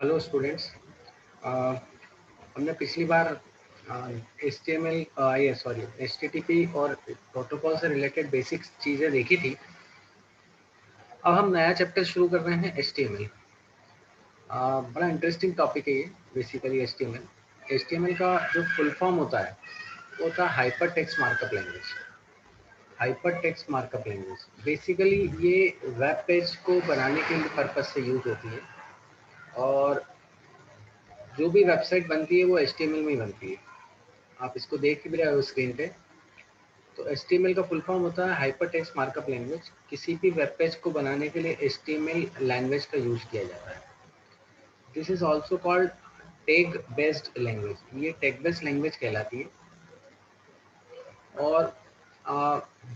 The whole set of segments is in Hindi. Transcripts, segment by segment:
Hello students. हमने पिछली बार HTML ये सॉरी HTTP और प्रोटोकॉल से रिलेटेड बेसिक चीज़ें देखी थी। अब हम नया चैप्टर शुरू कर रहे हैं HTML। बड़ा इंटरेस्टिंग टॉपिक है ये। बेसिकली HTML का जो फुल फॉर्म होता है वो होता है hyper text markup language. Hyper text markup language basically ये वेब पेज को बनाने के पर्पज से यूज होती है, और जो भी वेबसाइट बनती है वो HTML में ही बनती है। आप इसको देख भी रहे हो स्क्रीन पे। तो HTML का फुल फॉर्म होता है हाइपर टेक्स्ट मार्कअप लैंग्वेज। किसी भी वेब पेज को बनाने के लिए HTML लैंग्वेज का यूज किया जाता है। This is also called tag based language. ये टैग बेस्ड लैंग्वेज कहलाती है। और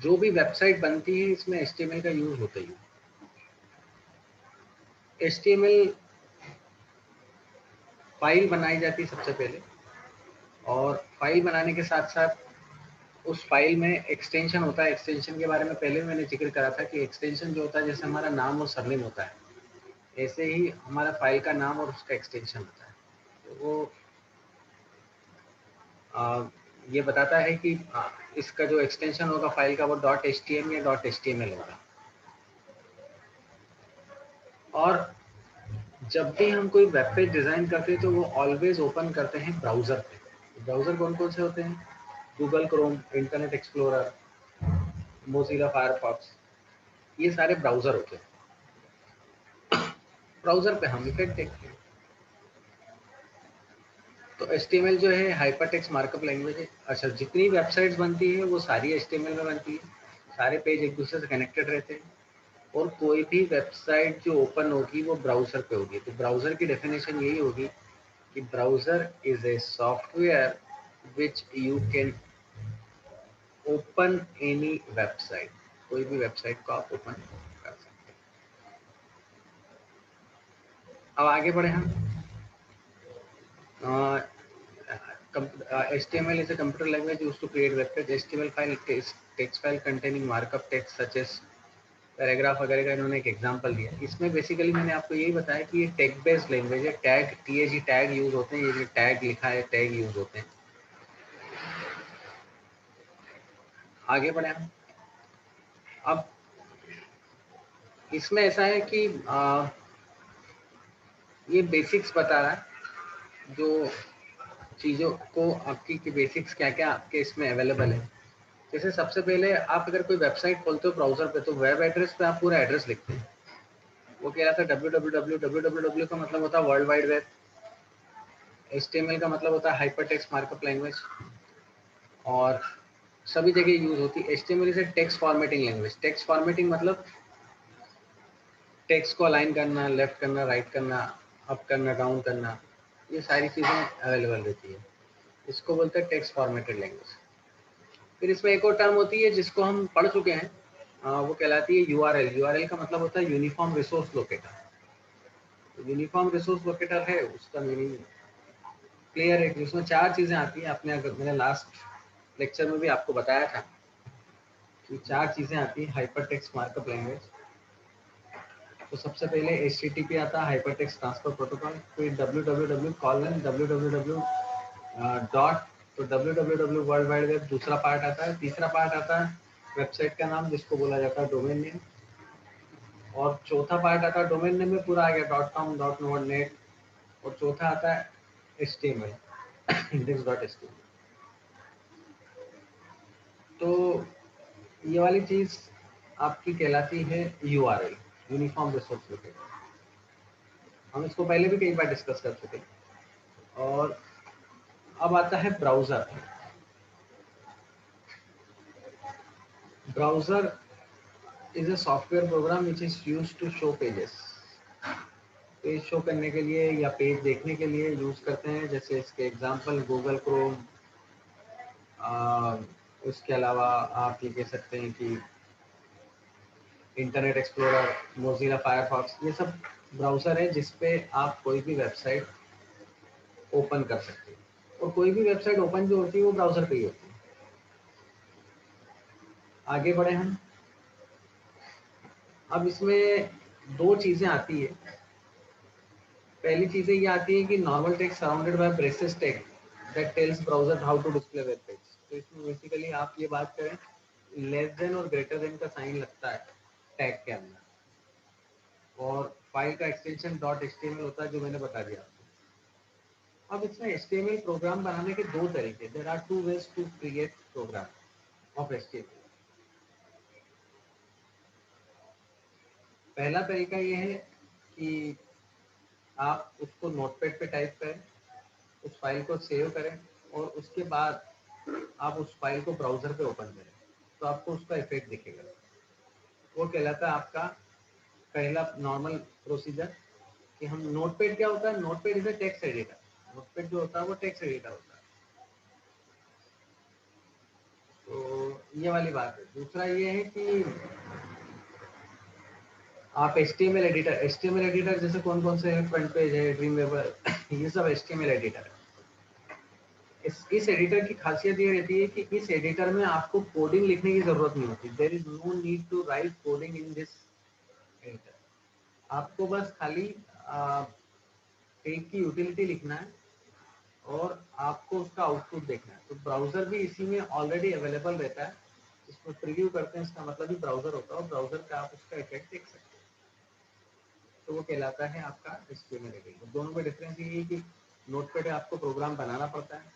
जो भी वेबसाइट बनती है इसमें HTML का यूज होता ही है। HTML फाइल बनाई जाती है सबसे पहले, और फाइल बनाने के साथ साथ उस फाइल में एक्सटेंशन होता है। एक्सटेंशन के बारे में पहले मैंने जिक्र करा था कि एक्सटेंशन जो होता है, जैसे हमारा नाम और सरनेम होता है, ऐसे ही हमारा फाइल का नाम और उसका एक्सटेंशन होता है। तो वो ये बताता है कि इसका जो एक्सटेंशन होगा फाइल का वो .htm या .html होगा। और जब भी हम कोई वेब पेज डिज़ाइन करते हैं तो वो ऑलवेज ओपन करते हैं ब्राउज़र पे। ब्राउज़र कौन कौन से होते हैं? Google Chrome, internet explorer, Mozilla Firefox, ये सारे ब्राउज़र होते हैं। ब्राउज़र पे हम इफेक्ट देखते हैं। तो HTML जो है हाइपर टेक्स्ट मार्कअप लैंग्वेज है। अच्छा, जितनी वेबसाइट्स बनती है वो सारी HTML में बनती है। सारे पेज एक दूसरे से कनेक्टेड रहते हैं, और कोई भी वेबसाइट जो ओपन होगी वो ब्राउज़र पे होगी। तो ब्राउज़र की डेफिनेशन यही होगी कि browser is a software which you can open any website. कोई भी वेबसाइट को आप ओपन कर सकते हैं। अब आगे बढ़े हम। HTML is a computer language used to create web page. HTML file is text file containing markup text such as paragraph वगैरह का इन्होंने एक एग्जांपल दिया। इसमें बेसिकली मैंने आपको यही बताया कि ये टैग बेस्ड लैंग्वेज है। टैग यूज होते हैं। ये जो टैग लिखा है टैग यूज होते हैं। आगे बढ़े हम। अब इसमें ऐसा है कि ये बेसिक्स बता रहा है, जो चीज़ों को आपकी की बेसिक्स क्या क्या आपके इसमें अवेलेबल है। जैसे सबसे पहले आप अगर कोई वेबसाइट खोलते हो ब्राउजर पे, तो वेब एड्रेस पे आप पूरा एड्रेस लिखते हैं। वो कह रहा था www का मतलब होता है वर्ल्ड वाइड वेब। HTML का मतलब होता है हाइपर टेक्स्ट मार्कअप लैंग्वेज, और सभी जगह यूज होती है। HTML is a text formatting language. Text formatting मतलब टेक्स्ट को अलाइन करना, लेफ्ट करना, राइट करना, अप करना, डाउन करना, ये सारी चीज़ें अवेलेबल रहती है। इसको बोलते हैं टेक्स्ट फॉर्मेटेड लैंग्वेज। फिर इसमें एक और टर्म होती है जिसको हम पढ़ चुके हैं, वो कहलाती है URL। URL का मतलब होता है uniform resource locator. Uniform resource locator है, उसका मीनिंग क्लियर है कि उसमें चार चीज़ें आती हैं। आपने अगर मैंने लास्ट लेक्चर में भी आपको बताया था कि चार चीज़ें आती हैं हाइपर टेक्स्ट मार्कअप लैंग्वेज। तो सबसे पहले HTTP आता है, हाइपर टेक्स्ट ट्रांसफर प्रोटोकॉल। फिर www डॉट, तो www वर्ल्ड वाइड वेब दूसरा पार्ट आता है। तीसरा पार्ट आता है वेबसाइट का नाम, जिसको बोला जाता है डोमेन नेम। और चौथा पार्ट आता है, डोमेन नेम में पूरा आ गया .com, .net। और चौथा आता है HTML, index.html। तो ये वाली चीज़ आपकी कहलाती है URL, यूनिफॉर्म रिसोर्स लोकेटर। हम इसको पहले भी कई बार डिस्कस कर चुके हैं। और अब आता है browser. Browser is a software program which is used to show pages. Page show करने के लिए या पेज देखने के लिए यूज करते हैं। जैसे इसके एग्जांपल गूगल क्रोम, उसके अलावा आप ये कह सकते हैं कि इंटरनेट एक्सप्लोरर, मोज़िला फायरफॉक्स, ये सब ब्राउज़र है जिस पे आप कोई भी वेबसाइट ओपन कर सकते हैं। और कोई भी वेबसाइट ओपन जो होती है वो ब्राउज़र पे ही होती है। आगे बढ़े हम। अब इसमें दो चीज़ें आती है। पहली चीजें ये आती है कि normal text surrounded by braces text that tells browser how to display web page. तो इसमें बेसिकली आप ये बात करें, लेस देन और ग्रेटर देन का साइन लगता है टैग के अंदर, और फाइल का एक्सटेंशन .html होता है जो मैंने बता दिया आपको। अब इसमें HTML प्रोग्राम बनाने के दो तरीके, there are two ways to create program of HTML। पहला तरीका ये है कि आप उसको नोटपैड पे टाइप करें, उस फाइल को सेव करें और उसके बाद आप उस फाइल को ब्राउजर पे ओपन करें तो आपको उसका इफेक्ट दिखेगा। वो कहलाता है आपका पहला नॉर्मल प्रोसीजर कि हम नोटपैड क्या होता है, notepad is a text editor. Notepad जो होता है वो टेक्स्ट एडिटर होता है। तो ये वाली बात है। दूसरा ये है कि आप HTML एडिटर जैसे कौन कौन से फ्रंट पेज है, ड्रीमवेवर, ये सब HTML एडिटर है। इस एडिटर की खासियत ये रहती है कि इस एडिटर में आपको कोडिंग लिखने की जरूरत नहीं होती। There is no need to write coding in this editor. आपको बस खाली टेग की यूटिलिटी लिखना है और आपको उसका आउटपुट देखना है। तो ब्राउजर भी इसी में ऑलरेडी अवेलेबल रहता है। इसको प्रीव्यू करते हैं, इसका मतलब ही ब्राउजर होता है और ब्राउजर पे आप उसका इफेक्ट देख सकते हैं। तो वो कहलाता है आपका HTML एडिटर। दोनों में डिफरेंस ये है कि नोटपैड आपको प्रोग्राम बनाना पड़ता है,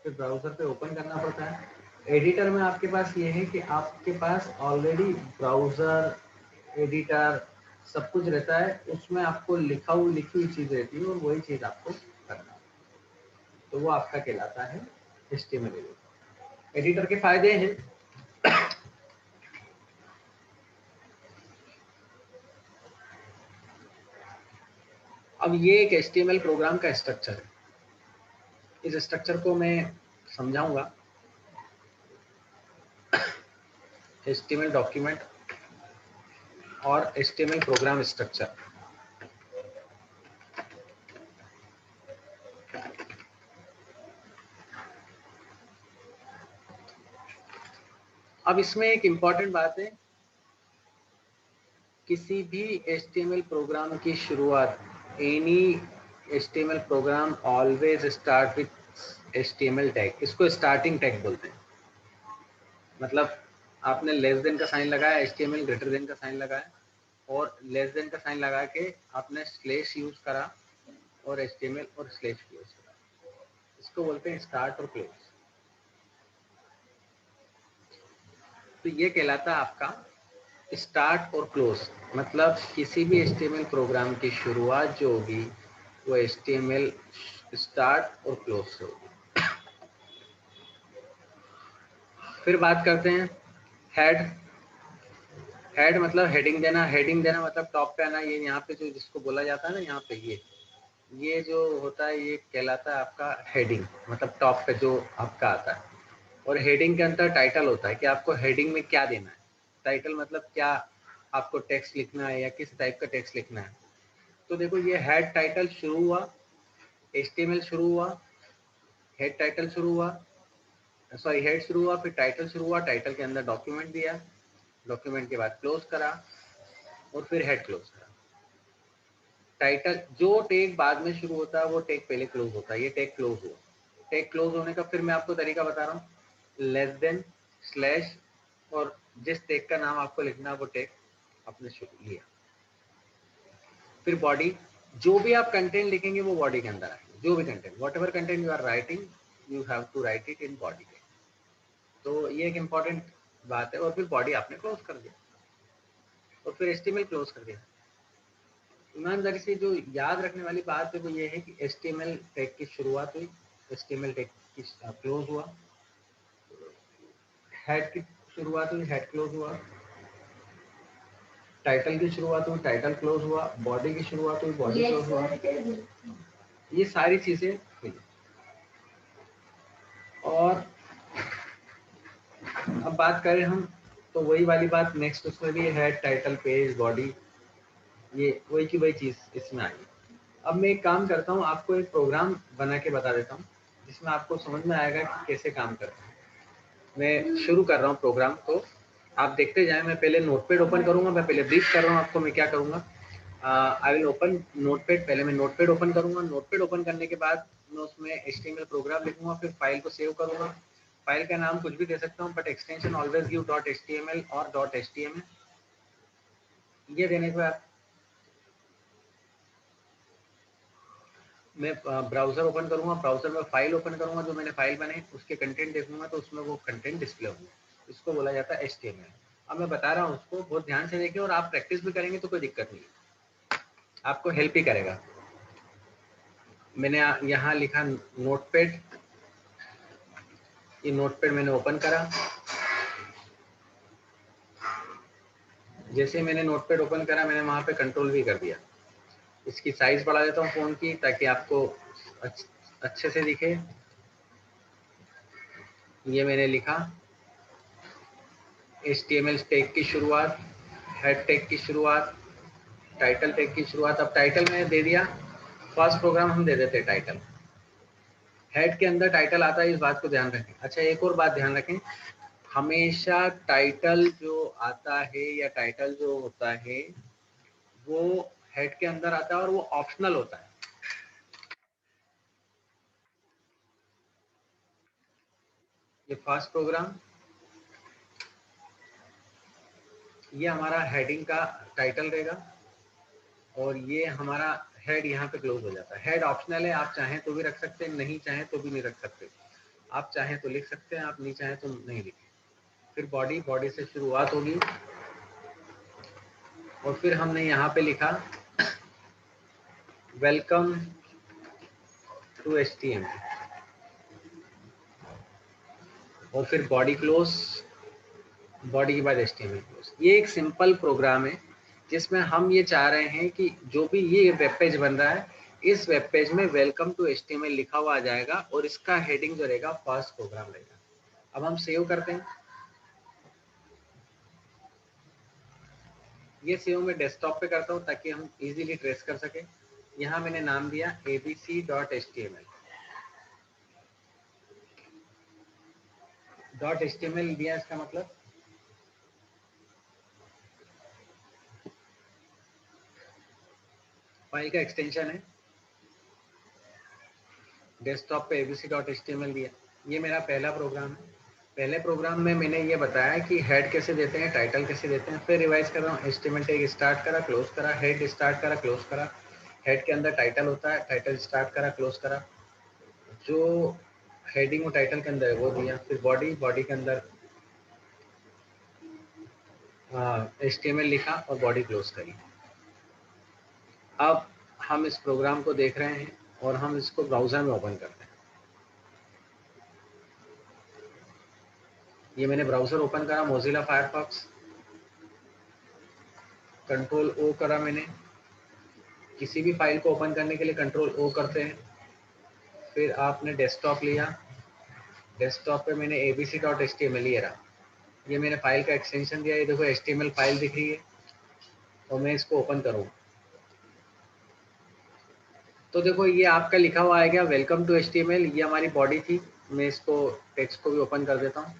फिर ब्राउजर पे ओपन करना पड़ता है। एडिटर में आपके पास ये है कि आपके पास ऑलरेडी ब्राउजर, एडिटर सब कुछ रहता है, उसमें आपको लिखी हुई चीज रहती है और वही चीज आपको करना है। तो वो आपका कहलाता है HTML एडिटर। एडिटर के फायदे हैं, अब ये एक HTML प्रोग्राम का स्ट्रक्चर है। इस स्ट्रक्चर को मैं समझाऊंगा। HTML डॉक्यूमेंट और HTML प्रोग्राम स्ट्रक्चर। अब इसमें एक इम्पॉर्टेंट बात है, किसी भी HTML प्रोग्राम की शुरुआत, any HTML program always start with HTML tag. इसको स्टार्टिंग टैग बोलते हैं। मतलब आपने लेस देन का साइन लगाया, HTML ग्रेटर देन का साइन लगाया और लेस देन का साइन लगा के आपने स्लैश यूज करा और HTML और स्लैश यूज करा। इसको बोलते हैं स्टार्ट और क्लोज। तो ये कहलाता है आपका स्टार्ट और क्लोज। मतलब किसी भी HTML प्रोग्राम की शुरुआत जो होगी वो HTML स्टार्ट और क्लोज से होगी। फिर बात करते हैं हेड। हेड मतलब हेडिंग देना। हेडिंग देना मतलब टॉप पे आना। ये यहाँ पे जो जिसको बोला जाता है ना, यहाँ पे ये जो होता है ये कहलाता है आपका हेडिंग। मतलब टॉप पे जो आपका आता है। और हेडिंग के अंदर टाइटल होता है कि आपको हेडिंग में क्या देना है। टाइटल मतलब क्या आपको टेक्स्ट लिखना है या किस टाइप का टेक्स्ट लिखना है। तो देखो ये हेड टाइटल शुरू हुआ, HTML शुरू हुआ, हेड टाइटल शुरू हुआ, सॉरी हेड शुरू हुआ, फिर टाइटल शुरू हुआ, टाइटल के अंदर डॉक्यूमेंट दिया, डॉक्यूमेंट के बाद क्लोज करा और फिर हेड क्लोज करा। टाइटल जो टैग बाद में शुरू होता है वो टैग पहले क्लोज होता है। ये टैग क्लोज हुआ। टैग क्लोज होने का फिर मैं आपको तरीका बता रहा हूँ, लेस देन, स्लैश और जिस टैग का नाम आपको लिखना है वो टैग आपने लिया। फिर बॉडी, जो भी आप कंटेंट लिखेंगे वो बॉडी के अंदर आएंगे। जो भी content, whatever content you are writing, you have to write it in body. तो ये एक इम्पॉर्टेंट बात है। और फिर बॉडी आपने क्लोज कर दिया और फिर HTML क्लोज कर दिया। ईमानदारी से जो याद रखने वाली बात है वो ये है कि HTML टैग की शुरुआत हुई, HTML टैग की क्लोज हुआ, हेड की शुरुआत हुई, हेड क्लोज हुआ, टाइटल की शुरुआत हुई, टाइटल क्लोज हुआ, बॉडी की शुरुआत हुई, बॉडी क्लोज हुआ। ये सारी चीजें हुई। और अब बात करें हम तो वही वाली बात नेक्स्ट, उसमें भी हेड, टाइटल, पेज, बॉडी, ये वही की वही चीज इसमें आई। अब मैं एक काम करता हूँ, आपको एक प्रोग्राम बना के बता देता हूँ जिसमें आपको समझ में आएगा कि कैसे काम करता है। मैं शुरू कर रहा हूँ प्रोग्राम, तो आप देखते जाएं। मैं पहले नोटपैड ओपन करूंगा, मैं पहले ब्रीफ कर रहा हूँ आपको मैं क्या करूंगा। I will open notepad. पहले मैं नोटपैड ओपन करूंगा। नोटपैड ओपन करने के बाद मैं उसमें HTML प्रोग्राम लिखूंगा, फिर फाइल को सेव करूंगा। फाइल का नाम कुछ भी दे सकता हूँ, but extension always give .html और .html। ये देने के बाद मैं ब्राउजर ओपन करूंगा। ब्राउजर में फाइल ओपन करूंगा, जो मैंने फाइल बनाई उसके कंटेंट देखूंगा, तो उसमें वो कंटेंट डिस्प्ले होंगे। इसको बोला जाता है HTML। अब मैं बता रहा हूँ, उसको बहुत ध्यान से देखिए, और आप प्रैक्टिस भी करेंगे तो कोई दिक्कत नहीं, आपको हेल्प ही करेगा। मैंने यहाँ लिखा नोटपैड। ये नोटपैड मैंने ओपन करा। जैसे मैंने नोटपैड ओपन करा, मैंने वहां पे कंट्रोल भी कर दिया। इसकी साइज बढ़ा देता हूँ फोन की, ताकि आपको अच्छे से दिखे। ये मैंने लिखा HTML टैग की शुरुआत, हेड टैग की शुरुआत, टाइटल टैग की शुरुआत। अब टाइटल मैंने दे दिया, फर्स्ट प्रोग्राम हम दे देते हैं टाइटल। हेड के अंदर टाइटल आता है, इस बात को ध्यान रखें। अच्छा, एक और बात ध्यान रखें, हमेशा टाइटल जो आता है या टाइटल जो होता है वो हेड के अंदर आता है, और वो ऑप्शनल होता है। ये फर्स्ट प्रोग्राम, ये हमारा हेडिंग का टाइटल रहेगा, और ये हमारा हेड यहाँ पे क्लोज हो जाता है। हेड ऑप्शनल है, आप चाहें तो भी रख सकते हैं, नहीं चाहें तो भी नहीं रख सकते। आप चाहें तो लिख सकते हैं, आप नहीं चाहें तो नहीं लिखें। फिर बॉडी, बॉडी से शुरुआत होगी, और फिर हमने यहाँ पे लिखा वेलकम टू HTML, और फिर बॉडी क्लोज, बॉडी के बाद HTML क्लोज। ये एक सिंपल प्रोग्राम है, जिसमें हम ये चाह रहे हैं कि जो भी ये वेब पेज बन रहा है, इस वेब पेज में वेलकम टू HTML लिखा हुआ आ जाएगा, और इसका हेडिंग जो रहेगा फर्स्ट प्रोग्राम रहेगा। अब हम सेव करते हैं। ये सेव मैं डेस्कटॉप पे करता हूँ, ताकि हम इजीली ट्रेस कर सके। यहाँ मैंने नाम दिया abc.html। .html दिया, इसका मतलब फाइल का एक्सटेंशन है। डेस्कटॉप पे abc.html दिया। ये मेरा पहला प्रोग्राम है। पहले प्रोग्राम में मैंने ये बताया कि हेड कैसे देते हैं, टाइटल कैसे देते हैं। फिर रिवाइज कर रहा हूँ, HTML टैग स्टार्ट करा, क्लोज करा, हेड स्टार्ट करा, क्लोज करा। हेड के अंदर टाइटल होता है, टाइटल स्टार्ट करा, क्लोज करा। जो हेडिंग और टाइटल के अंदर है वो दिया। फिर बॉडी, बॉडी के अंदर HTML लिखा और बॉडी क्लोज करी। अब हम इस प्रोग्राम को देख रहे हैं, और हम इसको ब्राउजर में ओपन करते हैं। ये मैंने ब्राउजर ओपन करा, मोजिला फायरफॉक्स। कंट्रोल O करा मैंने। किसी भी फाइल को ओपन करने के लिए कंट्रोल O करते हैं। फिर आपने डेस्कटॉप लिया। डेस्कटॉप पे मैंने abc.html ये रहा। ये मैंने फाइल का एक्सटेंशन दिया। ये देखो HTML फाइल दिख रही है, और मैं इसको ओपन करूँ तो देखो ये आपका लिखा हुआ आएगा वेलकम टू HTML। ये हमारी बॉडी थी। मैं इसको टेक्स्ट को भी ओपन कर देता हूँ,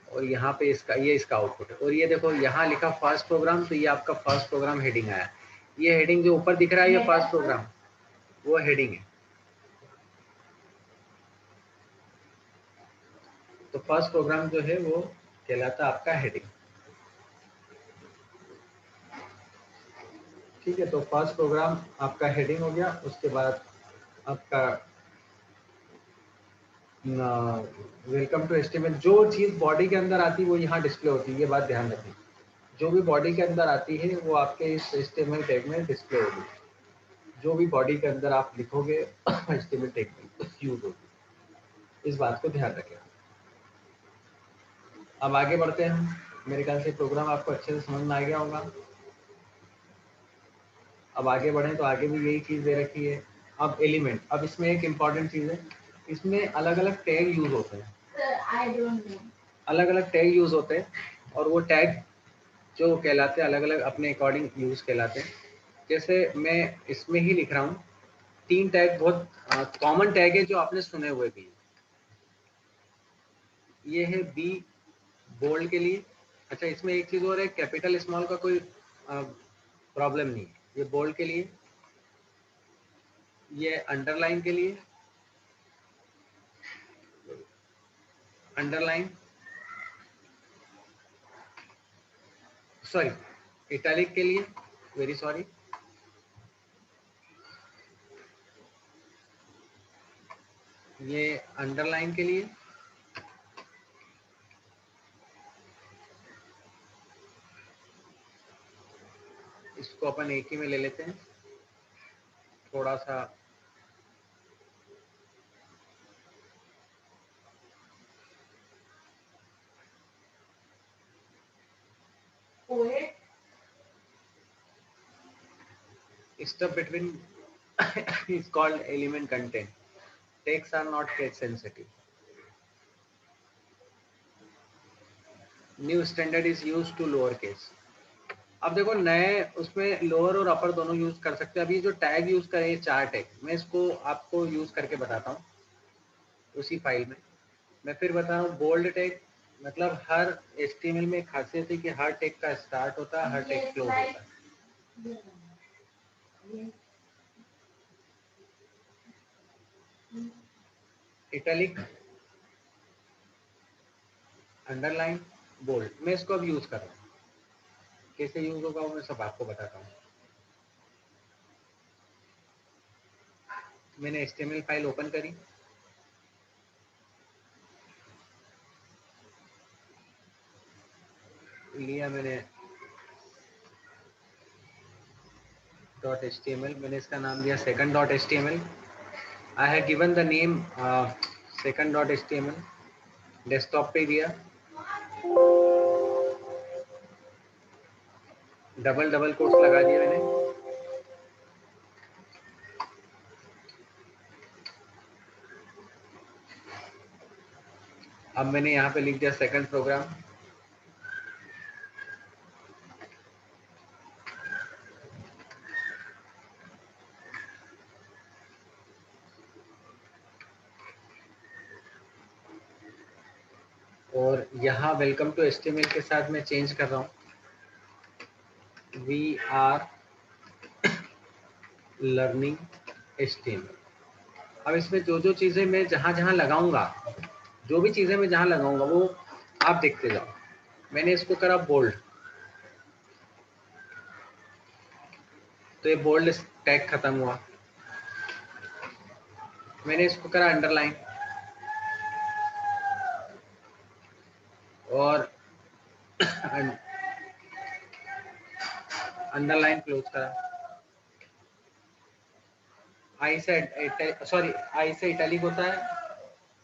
और यहाँ पे इसका आउटपुट है। और ये देखो यहाँ लिखा फर्स्ट प्रोग्राम, तो ये आपका फर्स्ट प्रोग्राम हेडिंग आया। ये हेडिंग जो ऊपर दिख रहा है, ये फर्स्ट प्रोग्राम, वो हेडिंग है। तो फर्स्ट प्रोग्राम जो है वो कहलाता है आपका हेडिंग। ठीक है, तो फर्स्ट प्रोग्राम आपका हेडिंग हो गया। उसके बाद आपका वेलकम टू HTML। जो चीज बॉडी के अंदर आती है वो यहाँ डिस्प्ले होती है, ये बात ध्यान रखें। जो भी बॉडी के अंदर आती है वो आपके इस HTML टैग में डिस्प्ले होगी। जो भी बॉडी के अंदर आप लिखोगे HTML टैग में यूज होगी। इस बात को ध्यान रखें। अब आगे बढ़ते हैं हम। मेरे ख्याल से प्रोग्राम आपको अच्छे से समझ में आ गया होगा। अब आगे बढ़ें तो आगे भी यही चीज़ दे रखी है। अब एलिमेंट, अब इसमें एक इम्पॉर्टेंट चीज़ है, इसमें अलग अलग टैग यूज होते हैं। अलग अलग टैग यूज होते हैं, और वो टैग जो कहलाते हैं अलग अलग अपने अकॉर्डिंग यूज कहलाते हैं। जैसे मैं इसमें ही लिख रहा हूँ, 3 टैग बहुत कॉमन टैग है जो आपने सुने हुए भी। ये है बी बोल्ड के लिए। अच्छा, इसमें एक चीज और है, कैपिटल स्मॉल का कोई प्रॉब्लम नहीं है। ये बोल्ड के लिए, ये अंडरलाइन के लिए, अंडरलाइन सॉरी इटैलिक के लिए, वेरी सॉरी, ये अंडरलाइन के लिए, इसको अपन एक ही में ले लेते हैं, थोड़ा सा step between is called element content. Texts are not case sensitive. New standard is used to lower case. अब देखो नए उसमें लोअर और अपर दोनों यूज कर सकते हैं। अभी जो टैग यूज करें, ये 4 टैग, मैं इसको आपको यूज करके बताता हूँ उसी फाइल में। मैं फिर बता रहा हूँ, बोल्ड टैग मतलब हर HTML में खासियत है कि हर टैग का स्टार्ट होता है, हर टैग क्लोज होता है। इटैलिक, अंडरलाइन, बोल्ड, मैं इसको अब यूज कर रहा हूँ। कैसे यूज होगा वो मैं सब आपको बताता हूँ। मैंने HTML फाइल ओपन करी, लिया मैंने .html, मैंने इसका नाम दिया second.html। I have given the name second.html, desktop पे दिया, डबल कोट्स लगा दिए मैंने। अब मैंने यहाँ पे लिख दिया सेकंड प्रोग्राम। और यहाँ वेलकम टू HTML के साथ मैं चेंज कर रहा हूँ, वी आर लर्निंग HTML। अब इसमें जो जो चीज़ें मैं जहाँ जहाँ लगाऊंगा, जो भी चीज़ें मैं जहाँ लगाऊंगा वो आप देखते जाओ। मैंने इसको करा बोल्ड, तो ये बोल्ड टैग खत्म हुआ। मैंने इसको करा अंडरलाइन और अंडरलाइन क्लोज करा। आई से सॉरी आई से इटैलिक होता है,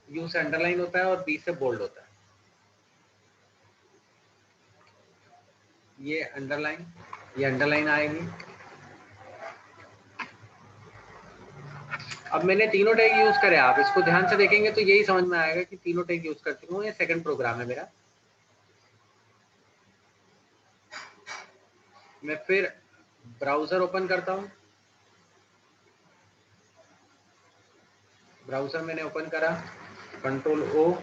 यू से अंडरलाइन होता है और बी से बोल्ड होता है। ये अंडरलाइन आएगी। अब मैंने तीनों टैग यूज करे, आप इसको ध्यान से देखेंगे तो यही समझ में आएगा कि तीनों टैग यूज कर चुका हूँ। ये सेकंड प्रोग्राम है मेरा। मैं फिर ब्राउजर ओपन करता हूँ, ब्राउजर मैंने ओपन करा, कंट्रोल ओ।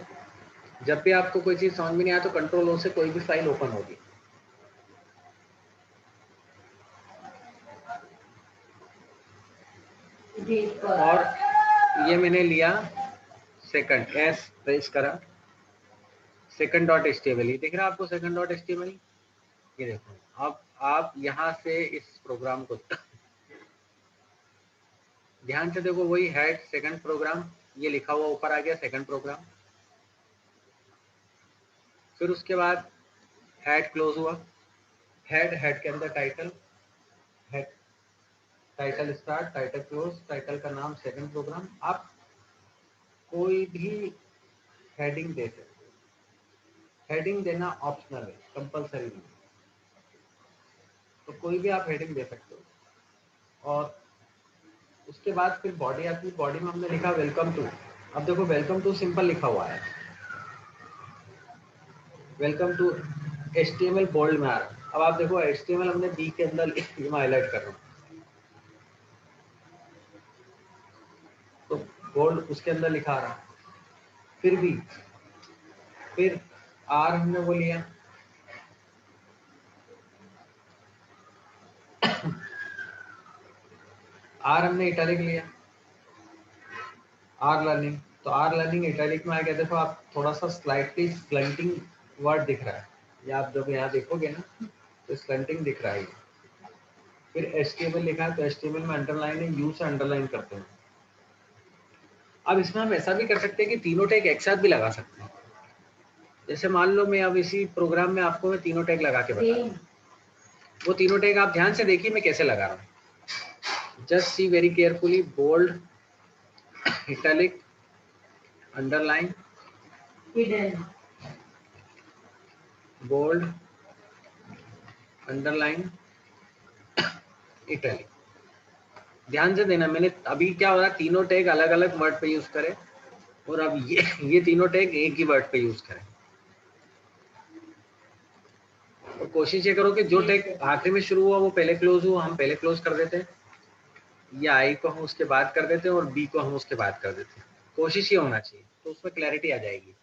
जब भी आपको कोई चीज समझ में नहीं आया तो कंट्रोल ओ से कोई भी फाइल ओपन होगी। और ये मैंने लिया सेकंड, एस प्रेस करा, second.html, ये दिख रहा है आपको second.html? ये देखो, अब आप यहाँ से इस प्रोग्राम को ध्यान से देखो, वही हेड सेकंड प्रोग्राम, ये लिखा हुआ ऊपर आ गया सेकंड प्रोग्राम। फिर उसके बाद हेड क्लोज हुआ, हेड के अंदर title, head title start, title close, title का नाम सेकंड प्रोग्राम। आप कोई भी हेडिंग दे सकते हो, हेडिंग देना ऑप्शनल है, कंपलसरी नहीं, तो कोई भी आप हेडिंग दे सकते हो। और उसके बाद फिर बॉडी आती है, बॉडी में हमने लिखा वेलकम टू। अब देखो वेलकम टू सिंपल लिखा हुआ है, वेलकम टू HTML बोल्ड में आ रहा है। अब आप देखो HTML हमने बी के अंदर मैं हाईलाइट कर रहा हूँ, तो बोल्ड उसके अंदर लिखा आ रहा है। फिर भी फिर हमने वो लिया, आर हमने इटैलिक लिया, आर लर्निंग, तो आर लर्निंग इटैलिक में आ गया। देखो आप थोड़ा सा स्लाइटली स्लंटिंग वर्ड दिख रहा है, या आप जब यहाँ देखोगे ना तो स्लंटिंग दिख रहा है। फिर एचटीएमएल लिखा है, तो एचटीएमएल में अंडरलाइन है, यू से अंडरलाइन करते हैं। अब इसमें हम ऐसा भी कर सकते हैं कि तीनों टैग एक साथ भी लगा सकते हैं। जैसे मान लो मैं अब इसी प्रोग्राम में आपको मैं तीनों टैग लगा के बता रहा हूँ, वो तीनों टैग आप ध्यान से देखिए मैं कैसे लगा रहा हूँ। Just see very carefully, bold, italic, underline, bold, underline, italic. ध्यान से देना, मैंने अभी क्या हो रहा है, तीनों टैग अलग अलग वर्ड पे यूज करें, और अब ये तीनों टैग एक ही वर्ड पे यूज करें। और कोशिश ये करो कि जो टैग आखिरी में शुरू हुआ वो पहले क्लोज हुआ, हम पहले क्लोज कर देते हैं, या आई को हम उसके बाद कर देते हैं और बी को हम उसके बाद कर देते हैं। कोशिश ये होना चाहिए, तो उसमें क्लैरिटी आ जाएगी।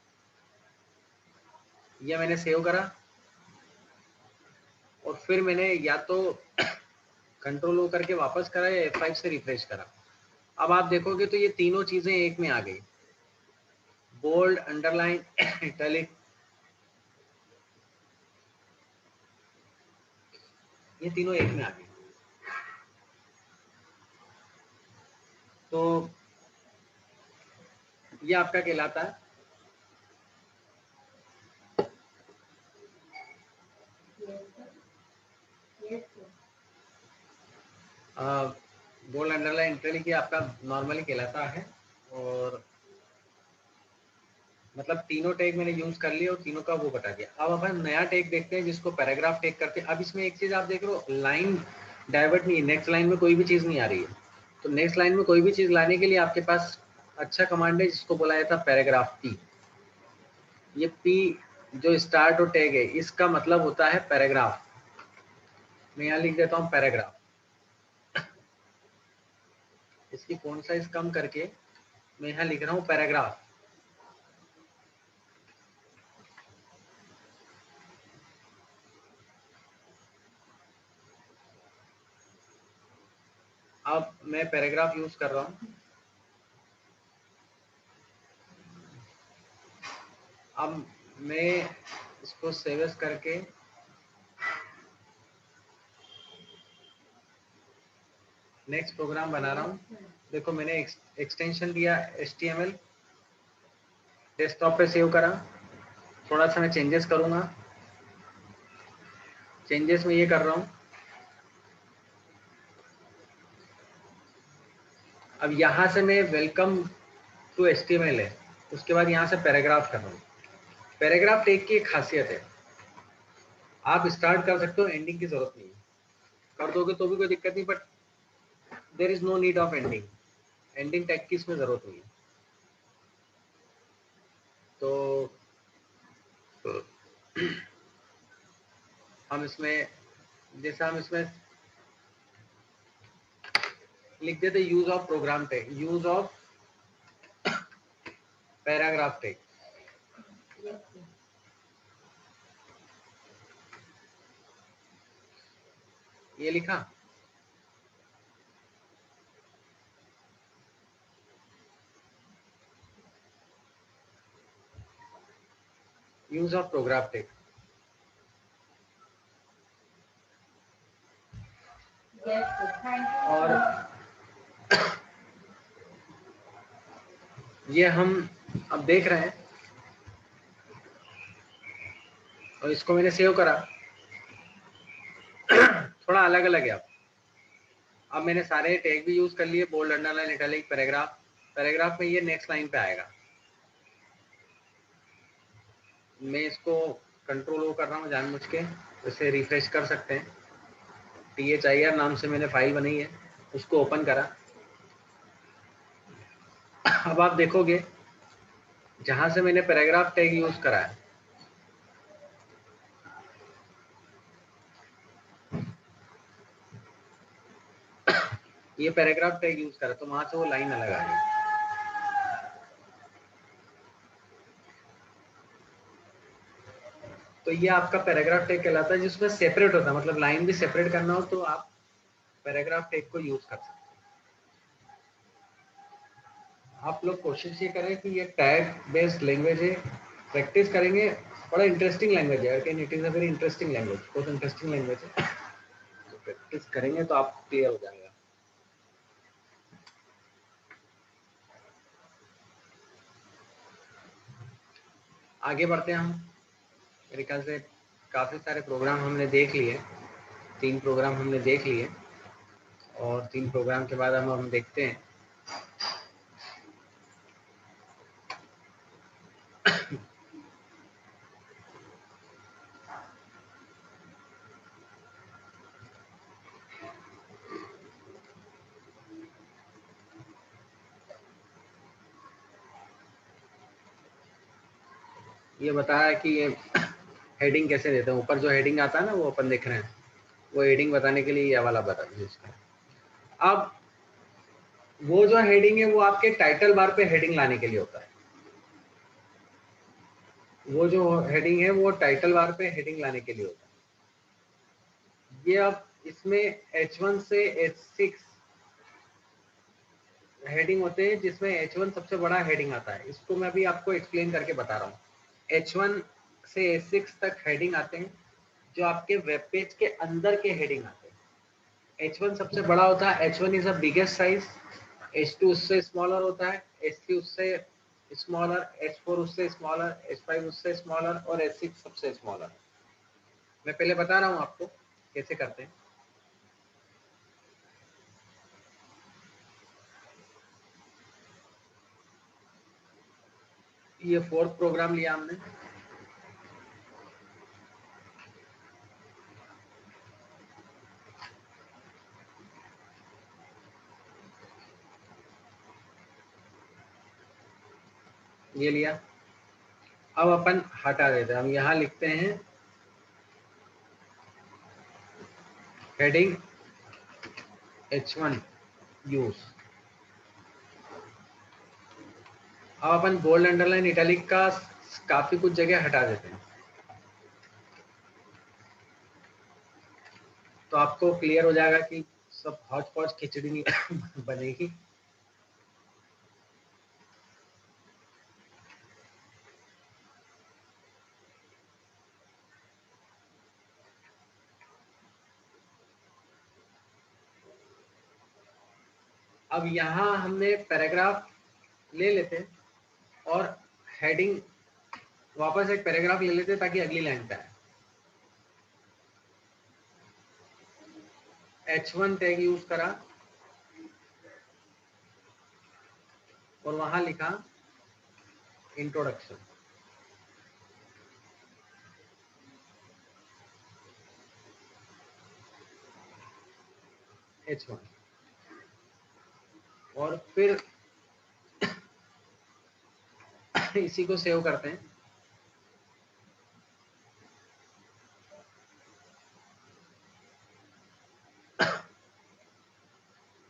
या मैंने सेव करा और फिर मैंने या तो कंट्रोल ओ करके वापस करा या F5 से रिफ्रेश करा। अब आप देखोगे तो ये तीनों चीजें एक में आ गई, बोल्ड, अंडरलाइन, इटैलिक, ये तीनों एक में आ गई। तो ये आपका कहलाता है बोल्ड, अंडरलाइन, इटैलिक, ये आपका नॉर्मली कहलाता है। और मतलब तीनों टैग मैंने यूज कर लिया और तीनों का वो बता दिया। अब अपन नया टैग देखते हैं जिसको पैराग्राफ टैग करते हैं। अब इसमें एक चीज आप देख रहे हो, लाइन डाइवर्ट नहीं है, नेक्स्ट लाइन में कोई भी चीज नहीं आ रही है। तो नेक्स्ट लाइन में कोई भी चीज लाने के लिए आपके पास अच्छा कमांड है जिसको बुलाया था पैराग्राफ पी। ये पी जो स्टार्ट और टैग है, इसका मतलब होता है पैराग्राफ। मैं यहाँ लिख देता हूँ पैराग्राफ, इसकी फॉन्ट साइज कम करके मैं यहाँ लिख रहा हूँ पैराग्राफ। अब मैं पैराग्राफ यूज कर रहा हूँ। अब मैं इसको सेव करके नेक्स्ट प्रोग्राम बना रहा हूँ। देखो मैंने एक्सटेंशन दिया HTML, डेस्कटॉप पे सेव करा। थोड़ा सा मैं चेंजेस करूंगा, चेंजेस में ये कर रहा हूँ। अब यहाँ से मैं वेलकम टू HTML है, उसके बाद यहाँ से पैराग्राफ कर रहा हूँ। पैराग्राफ टैग की एक खासियत है, आप स्टार्ट कर सकते हो, एंडिंग की जरूरत नहीं है। कर दोगे तो भी कोई दिक्कत नहीं, but there is no need of ending. Ending tag की इसमें जरूरत नहीं है। तो हम इसमें, जैसे हम इसमें लिख देते use of program tag, use of paragraph tag. ये लिखा, यूज ऑफ प्रोग्राम टैग। और ये हम अब देख रहे हैं, और इसको मैंने सेव करा। थोड़ा अलग अलग है। अब मैंने सारे टैग भी यूज कर लिए, bold, underline, italic, paragraph. Paragraph में ये नेक्स्ट लाइन पे आएगा। मैं इसको कंट्रोल ओ कर रहा हूँ जानबूझ के, इसे रिफ्रेश कर सकते हैं। THIR नाम से मैंने फाइल बनाई है, उसको ओपन करा। अब आप देखोगे जहां से मैंने पैराग्राफ टैग यूज करा है, ये पैराग्राफ टैग यूज करा, तो वहां से वो लाइन अलग आ गई। तो ये आपका पैराग्राफ टैग कहलाता है, जिसमें सेपरेट होता है। मतलब लाइन भी सेपरेट करना हो तो आप पैराग्राफ टैग को यूज कर सकते हैं। आप लोग कोशिश ये करें कि ये टैग बेस्ड लैंग्वेज है, प्रैक्टिस करेंगे। बड़ा इंटरेस्टिंग लैंग्वेज है, it is a very interesting language, बहुत इंटरेस्टिंग लैंग्वेज है। तो प्रैक्टिस करेंगे तो आप क्लियर हो जाएगा। आगे बढ़ते हैं हम। मेरे ख्याल से काफ़ी सारे प्रोग्राम हमने देख लिए, 3 प्रोग्राम हमने देख लिए, और 3 प्रोग्राम के बाद हम देखते हैं ये बताया कि ये हेडिंग कैसे देते हैं। ऊपर जो हेडिंग आता है ना, वो अपन देख रहे हैं, वो हेडिंग बताने के लिए ये वाला बता दीजिए इसका। अब वो जो हेडिंग है वो आपके टाइटल बार पे हेडिंग लाने के लिए होता है। वो जो हेडिंग है वो टाइटल बार पे हेडिंग लाने के लिए होता है। ये अब इसमें H1 से H6 हेडिंग होते हैं, जिसमें H1 सबसे बड़ा हेडिंग आता है। इसको मैं अभी आपको एक्सप्लेन करके बता रहा हूँ। H1 से H6 तक हेडिंग आते हैं, जो आपके वेब पेज के अंदर के हेडिंग आते हैं। H1 सबसे बड़ा होता है, H1 is a biggest size, H2 उससे स्मॉलर होता है, H3 उससे स्मॉलर, H4 उससे स्मॉलर, H5 उससे स्मॉलर और H6 सबसे स्मॉलर। मैं पहले बता रहा हूँ आपको कैसे करते हैं। ये 4th प्रोग्राम लिया हमने। ये लिया। अब अपन हटा देते हैं। हम यहाँ लिखते हैं हेडिंग H1 यूज। अब अपन बोल्ड, अंडरलाइन, इटैलिक का काफी कुछ जगह हटा देते हैं, तो आपको क्लियर हो जाएगा कि सब हौच पौच खिचड़ी नहीं बनेगी। अब यहाँ हमने पैराग्राफ ले लेते हैं और हेडिंग वापस एक पैराग्राफ ले लेते हैं ताकि अगली लाइन पे आए। H1 टैग यूज करा और वहां लिखा इंट्रोडक्शन। H1 और फिर इसी को सेव करते हैं।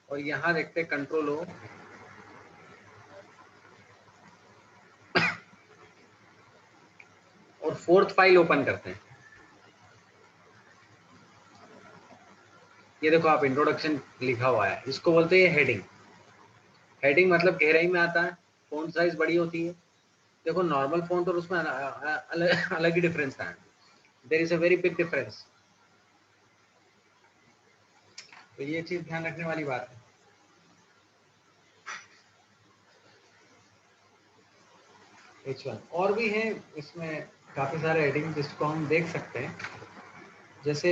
और यहाँ देखते हैं कंट्रोल O और 4th फाइल ओपन करते हैं। ये देखो आप, इंट्रोडक्शन लिखा हुआ है, इसको बोलते हैं हेडिंग। हेडिंग मतलब गहराई में आता है, फ़ॉन्ट साइज बड़ी होती है। देखो नॉर्मल फ़ॉन्ट और उसमें अलग अलग ही डिफरेंस है। There is a very big difference. तो ये चीज ध्यान रखने वाली बात है। H1 और भी हैं इसमें काफी सारे हेडिंग जिसको हम देख सकते हैं। जैसे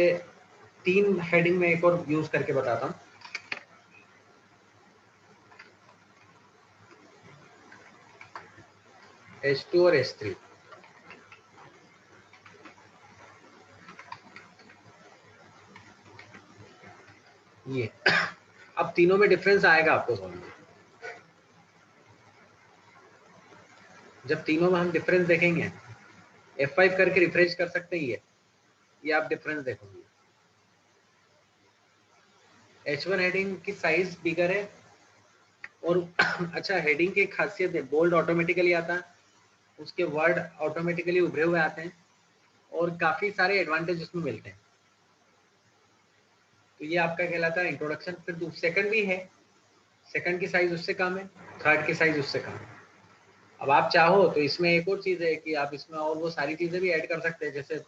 3 हेडिंग में एक और यूज करके बताता हूँ। H2 और H3। ये अब तीनों में डिफरेंस आएगा आपको समझ में। जब तीनों में हम डिफरेंस देखेंगे, F5 करके रिफ्रेश कर सकते हैं ये आप डिफरेंस देखोगे। H1 हेडिंग की साइज बिगर है और अच्छा, हेडिंग की खासियत है, बोल्ड ऑटोमेटिकली आता है, उसके वर्ड ऑटोमेटिकली उभरे हुए आते हैं और काफी सारे एडवांटेज उसमें मिलते हैं। तो ये आपका कहलाता है इंट्रोडक्शन। फिर सेकंड भी है, सेकंड की साइज उससे कम है, थर्ड की साइज उससे कम। अब आप चाहो तो इसमें एक और चीज है कि आप इसमें और वो सारी चीजें भी ऐड कर सकते हैं, जैसे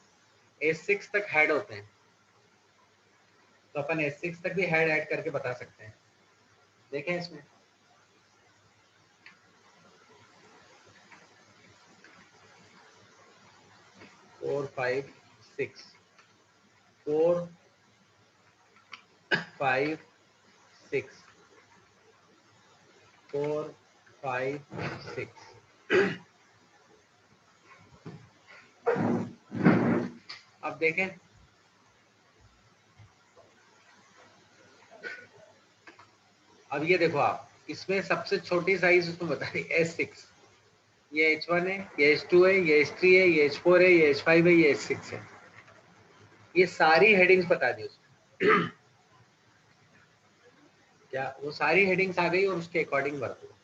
A6 तक हेड होते हैं, तो अपन A6 तक भी हेड ऐड करके बता सकते हैं। देखें इसमें 4 5 6 4 5 6 4 5 6। अब देखें अब ये देखो आप इसमें सबसे छोटी साइज उसमें बता रही S6, ये H1 है, ये H2 है, ये H3 है, ये H4 है, ये H5 है, ये H6 है। ये सारी हेडिंग्स बता दी उसमें। क्या वो सारी हेडिंग्स आ गई और उसके अकॉर्डिंग भर दो।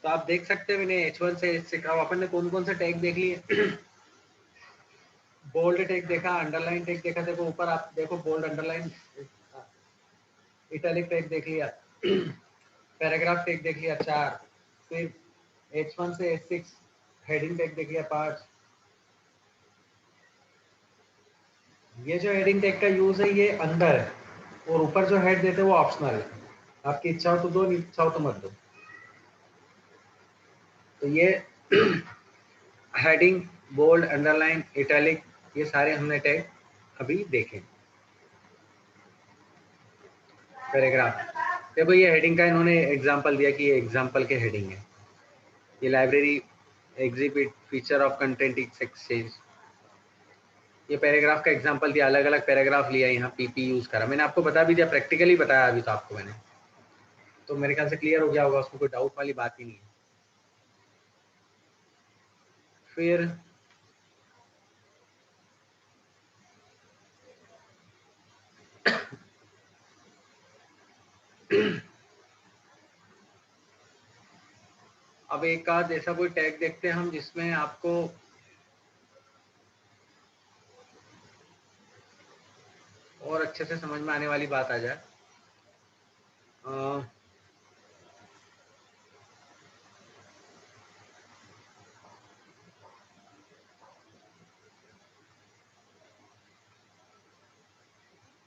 तो आप देख सकते हैं मैंने H1 से H6 अपन ने कौन कौन से टैग देख लिए। बोल्ड टैग देखा, अंडरलाइन टैग देखा, देखो ऊपर आप देखो बोल्ड अंडरलाइन इटैलिक टैग देख लिया। पैराग्राफ टैग देख लिया 4, फिर H1 से H6 हेडिंग टैग देख लिया 5। ये जो हेडिंग टैग का यूज है ये अंदर है, और ऊपर जो हेड देते हैं वो ऑप्शनल है। आपकी इच्छा हो तो दो, नहीं इच्छा हो तो मत दो। तो ये हेडिंग, बोल्ड, अंडरलाइन, इटैलिक, ये सारे हमने टैग अभी देखे। पैराग्राफ देखो ये हेडिंग का इन्होंने एग्जांपल दिया कि ये एग्जांपल के हेडिंग है। ये library exhibit feature of content exchange, ये पैराग्राफ का एग्जांपल दिया, अलग अलग पैराग्राफ लिया, यहाँ पीपी यूज करा। मैंने आपको बता भी दिया, प्रैक्टिकली बताया अभी तो आपको मैंने, तो मेरे ख्याल से क्लियर हो गया होगा, उसमें कोई डाउट वाली बात ही नहीं है। फिर अब एक आध ऐसा कोई टैग देखते हैं हम जिसमें आपको और अच्छे से समझ में आने वाली बात आ जाए।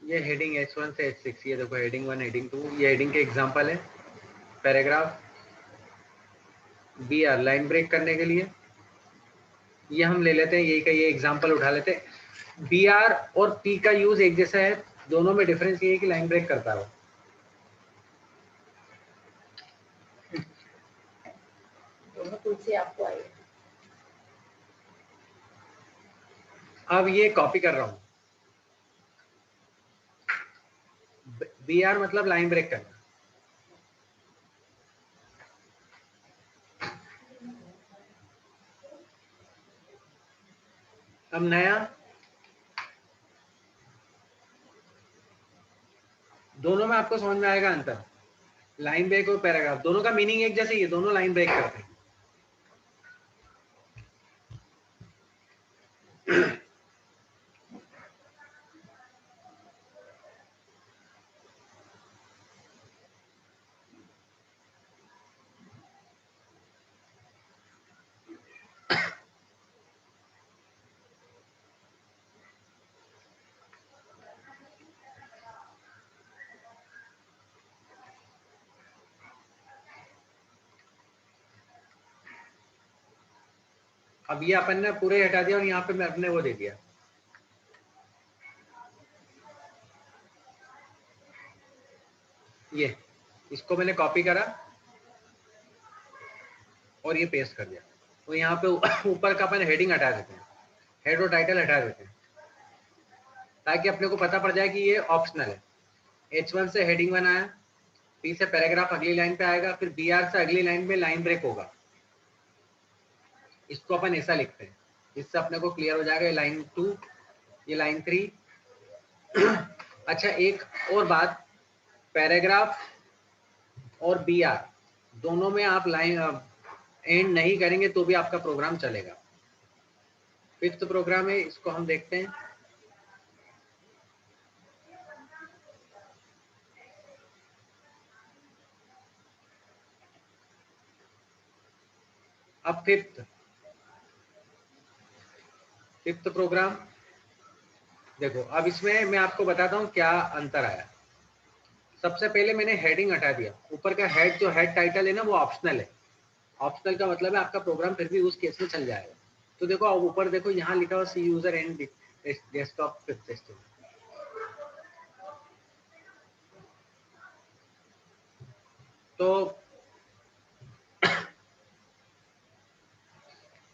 ये हेडिंग H1 से H6, ये देखो हेडिंग 1 हेडिंग 2, ये हेडिंग के एग्जांपल है। पैराग्राफ BR लाइन ब्रेक करने के लिए, ये हम ले लेते हैं, यही का ये एग्जांपल उठा लेते हैं। BR और P का यूज एक जैसा है, दोनों में डिफरेंस ये है कि लाइन ब्रेक करता है। दोनों तुलसी आपको आई। अब ये कॉपी कर रहा हूं, BR मतलब लाइन ब्रेक करना। अब नया, दोनों में आपको समझ में आएगा अंतर, लाइन ब्रेक और पैराग्राफ दोनों का मीनिंग एक जैसे ही है, दोनों लाइन ब्रेक करते हैं। अब ये अपन ने पूरे हटा दिया और यहाँ पे मैं अपने वो दे दिया। ये इसको मैंने कॉपी करा और ये पेस्ट कर दिया, तो यहाँ पे ऊपर का अपन हेडिंग हटा देते हैं, हेड और टाइटल हटा देते हैं, ताकि अपने को पता पड़ जाए कि ये ऑप्शनल है। H1 से हेडिंग 1 आया, P से पैराग्राफ अगली लाइन पे आएगा, फिर BR से अगली लाइन में लाइन ब्रेक होगा। इसको अपन ऐसा लिखते हैं, इससे अपने को क्लियर हो जाएगा, ये लाइन 2, ये लाइन 3। अच्छा एक और बात, पैराग्राफ और BR दोनों में आप लाइन एंड नहीं करेंगे तो भी आपका प्रोग्राम चलेगा। फिफ्थ प्रोग्राम है, इसको हम देखते हैं। अब फिफ्थ प्रोग्राम देखो। अब इसमें मैं आपको बताता हूँ क्या अंतर आया। सबसे पहले मैंने हेडिंग हटा दिया। ऊपर का हेड जो हेड टाइटल है ना वो ऑप्शनल है। ऑप्शनल का मतलब है आपका प्रोग्राम फिर भी उस केस में चल जाएगा। तो देखो अब ऊपर देखो यहाँ लिखा हुआ सी यूजर एंड डेस्कटॉप टेस्टिंग। तो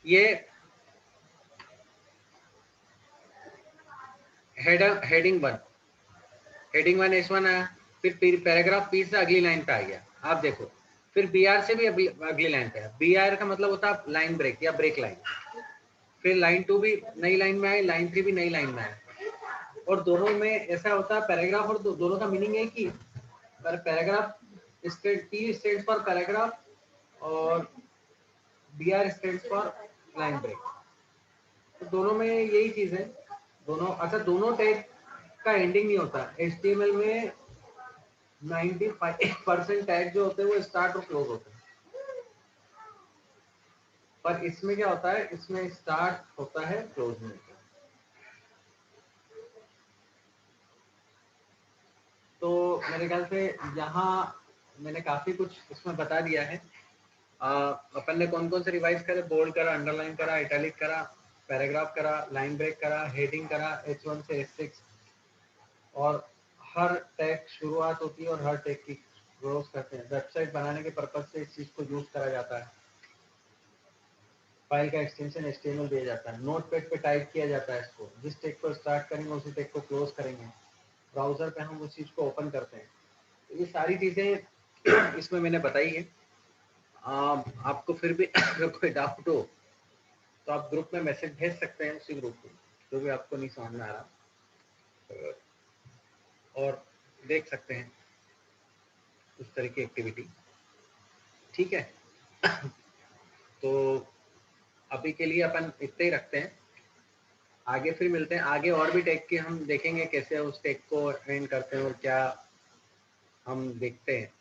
ये हेडिंग वन H1 आया। फिर पैराग्राफ पी से अगली लाइन पे आ गया। आप देखो फिर बी आर से भी अगली लाइन पे है। बी आर का मतलब होता है लाइन ब्रेक या ब्रेक लाइन। फिर लाइन 2 भी नई लाइन में आए, लाइन 3 भी नई लाइन में आए। और दोनों में ऐसा होता है पैराग्राफ और दोनों का मीनिंग है कि paragraph T stands for paragraph और B R stands for line break. तो दोनों में यही चीज है। दोनों अच्छा दोनों टैग का एंडिंग नहीं होता। HTML में 95% टैग जो होते हैं वो स्टार्ट और क्लोज होते हैं। पर इसमें क्या होता है, इसमें स्टार्ट होता है क्लोज में। तो मेरे ख्याल से यहाँ मैंने काफी कुछ इसमें बता दिया है। अपन ने कौन कौन से रिवाइज करे, बोल्ड करा, अंडरलाइन करा, इटैलिक करा, पैराग्राफ करा, लाइन ब्रेक करा, हेडिंग करा, H1 से H6। और हर टैग शुरुआत होती है और हर टैग की क्लोज करते हैं। वेबसाइट बनाने के पर्पज से इस चीज को यूज करा जाता है। फाइल का एक्सटेंशन HTML दिया जाता है। नोटपैड पे टाइप किया जाता है इसको। जिस टैग को स्टार्ट करेंगे उसी टैग को क्लोज करेंगे। ब्राउजर पे हम उस चीज को ओपन करते हैं। तो ये सारी चीजें इसमें मैंने बताई है। आपको फिर भी अगर कोई डाउट हो तो आप ग्रुप में मैसेज भेज सकते हैं, उसी ग्रुप में जो भी आपको नहीं समझ में आ रहा, और देख सकते हैं उस तरह की एक्टिविटी। ठीक है। तो अभी के लिए अपन इतने ही रखते हैं। आगे फिर मिलते हैं। आगे और भी टैग के हम देखेंगे कैसे उस टैग को ट्रेन करते हैं और क्या हम देखते हैं।